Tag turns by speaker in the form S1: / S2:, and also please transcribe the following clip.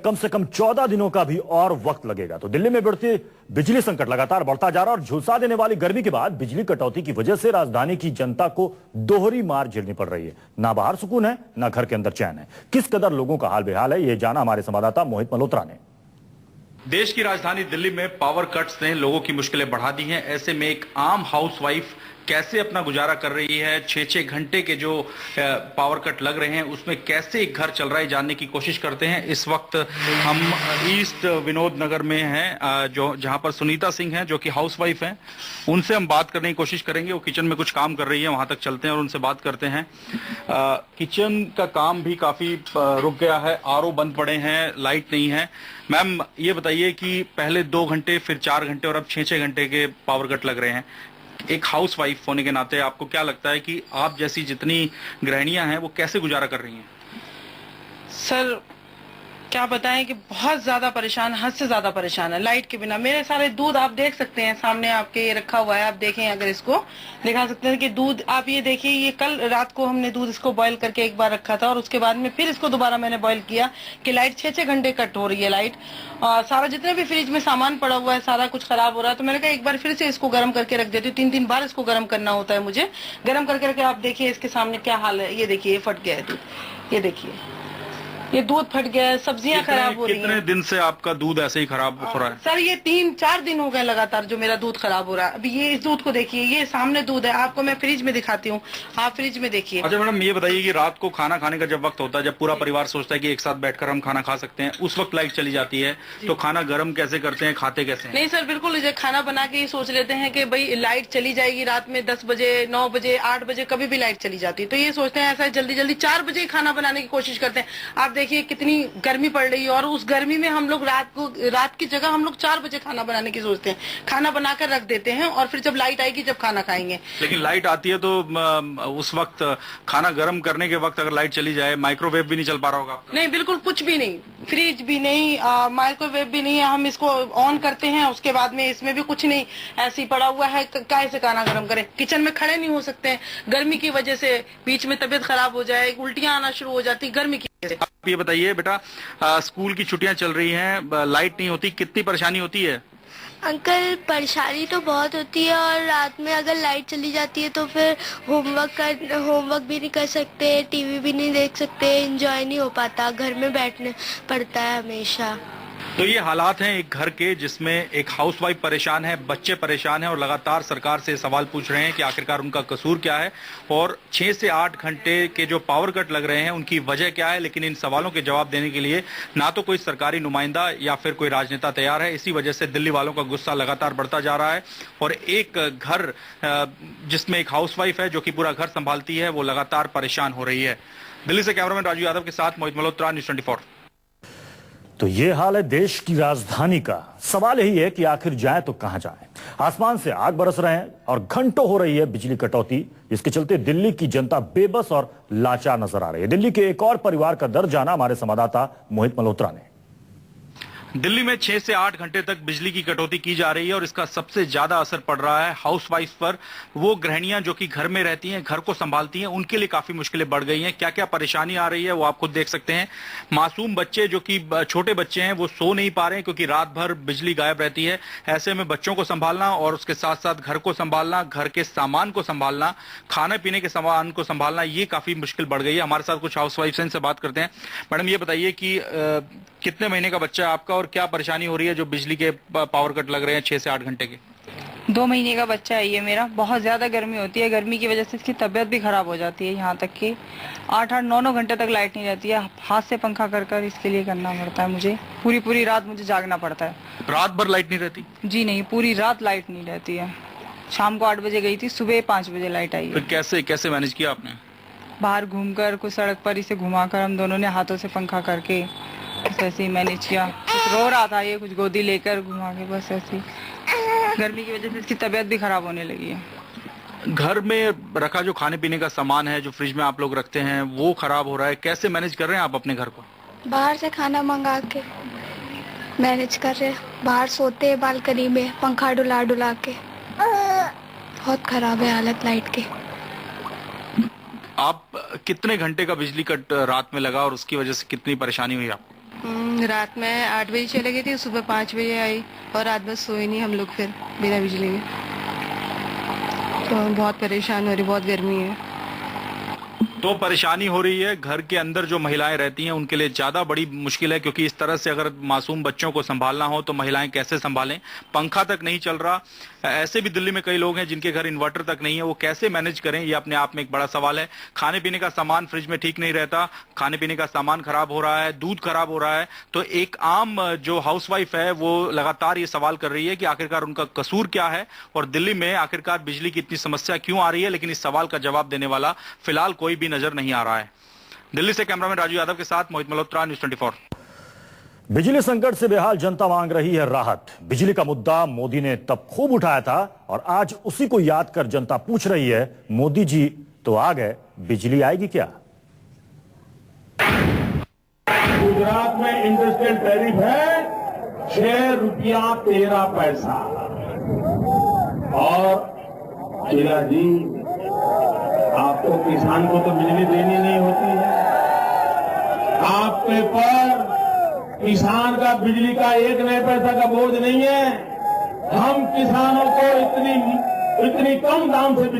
S1: कम से कम 14 दिनों का भी और वक्त लगेगा। तो दिल्ली में बढ़ती बिजली संकट लगातार बढ़ता जा रहा है और झुलसा देने वाली गर्मी के बाद बिजली कटौती की वजह से राजधानी की जनता को दोहरी मार झेलनी पड़ रही है। ना बाहर सुकून है, ना घर के अंदर चैन है। किस कदर लोगों का हाल बेहाल है, यह जाना हमारे संवाददाता मोहित मल्होत्रा ने।
S2: देश की राजधानी दिल्ली में पावर कट्स ने लोगों की मुश्किलें बढ़ा दी हैं। ऐसे में एक आम हाउसवाइफ कैसे अपना गुजारा कर रही है, 6-6 घंटे के जो पावर कट लग रहे हैं उसमें कैसे एक घर चल रहा है, जानने की कोशिश करते हैं। इस वक्त हम ईस्ट विनोद नगर में हैं, जो जहां पर सुनीता सिंह हैं जो कि हाउसवाइफ हैं। उनसे हम बात करने की कोशिश करेंगे। वो किचन में कुछ काम कर रही है, वहां तक चलते हैं और उनसे बात करते हैं। किचन का काम भी काफी रुक गया है, आरओ बंद पड़े हैं, लाइट नहीं है। मैम ये बताइए कि पहले 2 घंटे, फिर 4 घंटे और अब 6-6 घंटे के पावर कट लग रहे हैं। एक हाउसवाइफ होने के नाते आपको क्या लगता है कि आप जैसी जितनी गृहिणियां हैं वो कैसे गुजारा कर रही हैं?
S3: सर क्या बताएं कि बहुत ज्यादा परेशान, हद से ज्यादा परेशान है लाइट के बिना। मेरे सारे दूध आप देख सकते हैं, सामने आपके ये रखा हुआ है, आप देखें अगर इसको दिखा सकते हैं कि दूध आप ये देखिए, ये कल रात को हमने दूध इसको बॉईल करके एक बार रखा था और उसके बाद में फिर इसको दोबारा मैंने बॉईल किया कि लाइट 6-6 घंटे कट हो रही है लाइट। सारा जितने भी फ्रिज में सामान पड़ा हुआ है सारा कुछ खराब हो रहा है। तो मैंने कहा एक बार फिर से इसको गर्म करके रख देती हूँ। 3-3 बार इसको गर्म करना होता है मुझे। गर्म करके रखे, आप देखिए इसके सामने क्या हाल है। ये देखिए, ये फट गया है दूध, ये देखिए ये दूध फट गया है, सब्जियां खराब हो रही हैं।
S2: कितने दिन से आपका दूध ऐसे ही खराब हो रहा है?
S3: सर ये 3-4 दिन हो गए लगातार जो मेरा दूध खराब हो रहा है। अभी ये इस दूध को देखिए, ये सामने दूध है, आपको मैं फ्रिज में दिखाती हूँ, आप फ्रिज में देखिए।
S2: अच्छा मैडम ये बताइए कि रात को खाना खाने का जब वक्त होता है, जब पूरा परिवार सोचता है कि एक साथ बैठकर हम खाना खा सकते हैं, उस वक्त लाइट चली जाती है, तो खाना गर्म कैसे करते हैं, खाते कैसे हैं?
S3: नहीं सर बिल्कुल, खाना बना के ये सोच लेते हैं कि भाई लाइट चली जाएगी रात में 10 बजे, 9 बजे, 8 बजे, कभी भी लाइट चली जाती है तो ये सोचते हैं ऐसा जल्दी जल्दी 4 बजे खाना बनाने की कोशिश करते हैं। आप देखिए कितनी गर्मी पड़ रही है और उस गर्मी में हम लोग रात की जगह हम लोग 4 बजे खाना बनाने की सोचते हैं। खाना बनाकर रख देते हैं और फिर जब लाइट आएगी जब खाना खाएंगे।
S2: लेकिन लाइट आती है तो उस वक्त खाना गर्म करने के वक्त अगर लाइट चली जाए, माइक्रोवेव भी नहीं चल पा रहा होगा?
S3: नहीं बिल्कुल कुछ भी नहीं, फ्रिज भी नहीं, माइक्रोवेव भी नहीं है। हम इसको ऑन करते हैं, उसके बाद में इसमें भी कुछ नहीं, ऐसे ही पड़ा हुआ है। कैसे खाना गर्म करें? किचन में खड़े नहीं हो सकते हैं गर्मी की वजह से। बीच में तबीयत खराब हो जाए, उल्टियां आना शुरू हो जाती गर्मी की वजह से।
S2: आप ये बताइए बेटा, स्कूल की छुट्टियां चल रही हैं, लाइट नहीं होती, कितनी परेशानी होती है?
S4: अंकल परेशानी तो बहुत होती है और रात में अगर लाइट चली जाती है तो फिर होमवर्क भी नहीं कर सकते, टीवी भी नहीं देख सकते, एंजॉय नहीं हो पाता, घर में बैठने पड़ता है हमेशा।
S2: तो ये हालात हैं एक घर के, जिसमें एक हाउसवाइफ परेशान है, बच्चे परेशान हैं और लगातार सरकार से सवाल पूछ रहे हैं कि आखिरकार उनका कसूर क्या है और 6 से 8 घंटे के जो पावर कट लग रहे हैं उनकी वजह क्या है। लेकिन इन सवालों के जवाब देने के लिए ना तो कोई सरकारी नुमाइंदा या फिर कोई राजनेता तैयार है। इसी वजह से दिल्ली वालों का गुस्सा लगातार बढ़ता जा रहा है और एक घर जिसमें एक हाउसवाइफ है जो कि पूरा घर संभालती है, वो लगातार परेशान हो रही है। दिल्ली से कैमरामैन राजू यादव के साथ मोहित मल्होत्रा, न्यूज़ 24।
S1: तो ये हाल है देश की राजधानी का। सवाल यही है कि आखिर जाए तो कहां जाए। आसमान से आग बरस रहे हैं और घंटों हो रही है बिजली कटौती। इसके चलते दिल्ली की जनता बेबस और लाचार नजर आ रही है। दिल्ली के एक और परिवार का दर्द जाना हमारे संवाददाता मोहित मल्होत्रा ने।
S2: दिल्ली में 6 से 8 घंटे तक बिजली की कटौती की जा रही है और इसका सबसे ज्यादा असर पड़ रहा है हाउसवाइफ पर। वो गृहिणियां जो कि घर में रहती हैं, घर को संभालती हैं, उनके लिए काफी मुश्किलें बढ़ गई हैं। क्या क्या परेशानी आ रही है वो आप खुद देख सकते हैं। मासूम बच्चे जो कि छोटे बच्चे हैं वो सो नहीं पा रहे हैं क्योंकि रात भर बिजली गायब रहती है। ऐसे में बच्चों को संभालना और उसके साथ साथ घर को संभालना, घर के सामान को संभालना, खाने पीने के सामान को संभालना, ये काफी मुश्किल बढ़ गई है। हमारे साथ कुछ हाउसवाइफ से बात करते हैं। मैडम ये बताइए कि कितने महीने का बच्चा है आपका और क्या परेशानी हो रही है जो बिजली के पावर कट लग रहे हैं 6 से 8 घंटे के?
S5: 2 महीने का बच्चा है ये मेरा। बहुत ज्यादा गर्मी होती है, गर्मी की वजह से इसकी तबीयत भी खराब हो जाती है। यहाँ तक कि 8-8, 9-9 घंटे तक लाइट नहीं रहती है। हाथ से पंखा कर कर इसके लिए करना पड़ता है मुझे। पूरी रात मुझे जागना पड़ता है।
S2: रात भर लाइट नहीं रहती?
S5: जी नहीं, पूरी रात लाइट नहीं रहती है। शाम को 8 बजे गई थी, सुबह 5 बजे लाइट आई है।
S2: फिर कैसे मैनेज किया आपने?
S5: बाहर घूमकर, कुछ सड़क पर इसे घुमाकर, हम दोनों ने हाथों से पंखा करके ऐसे ही मैनेज किया। कुछ रो रहा था ये, कुछ गोदी लेकर घुमा के, बस ऐसे ही। गर्मी की वजह से इसकी तबीयत भी खराब होने लगी है।
S2: घर में रखा जो खाने पीने का सामान है, जो फ्रिज में आप लोग रखते हैं, वो खराब हो रहा है। कैसे मैनेज कर रहे हैं आप अपने घर को?
S4: बाहर से खाना मंगा के मैनेज कर रहे हैं। बाहर सोते हैं बालकनी में, पंखा डुला डुला के। बहुत खराब है हालत लाइट की।
S2: आप कितने घंटे का बिजली कट रात में लगा और उसकी वजह से कितनी परेशानी हुई आपको?
S3: रात में 8 बजे चले गई थी, सुबह 5 बजे आई और रात भर सोए नहीं हम लोग फिर बिना बिजली के। तो बहुत परेशान हो रही, बहुत गर्मी है।
S2: तो परेशानी हो रही है। घर के अंदर जो महिलाएं रहती हैं उनके लिए ज्यादा बड़ी मुश्किल है, क्योंकि इस तरह से अगर मासूम बच्चों को संभालना हो तो महिलाएं कैसे संभालें। पंखा तक नहीं चल रहा। ऐसे भी दिल्ली में कई लोग हैं जिनके घर इन्वर्टर तक नहीं है, वो कैसे मैनेज करें, ये अपने आप में एक बड़ा सवाल है। खाने पीने का सामान फ्रिज में ठीक नहीं रहता, खाने पीने का सामान खराब हो रहा है, दूध खराब हो रहा है। तो एक आम जो हाउसवाइफ है वो लगातार ये सवाल कर रही है कि आखिरकार उनका कसूर क्या है और दिल्ली में आखिरकार बिजली की इतनी समस्या क्यों आ रही है। लेकिन इस सवाल का जवाब देने वाला फिलहाल कोई भी नजर नहीं आ रहा है। दिल्ली से कैमरामैन राजू यादव के साथ मोहित मल्होत्रा, न्यूज़ 24।
S1: बिजली संकट से बेहाल जनता मांग रही है राहत। बिजली का मुद्दा मोदी ने तब खूब उठाया था और आज उसी को याद कर जनता पूछ रही है, मोदी जी तो आ गए, बिजली आएगी क्या?
S6: गुजरात में इंडस्ट्रियल टैरिफ है 6 रुपया 13 पैसा। और शीला जी, आपको किसान को तो बिजली देनी नहीं होती है, आपके पर किसान का बिजली का 1 नया पैसा का बोझ नहीं है। हम किसानों को इतनी कम दाम से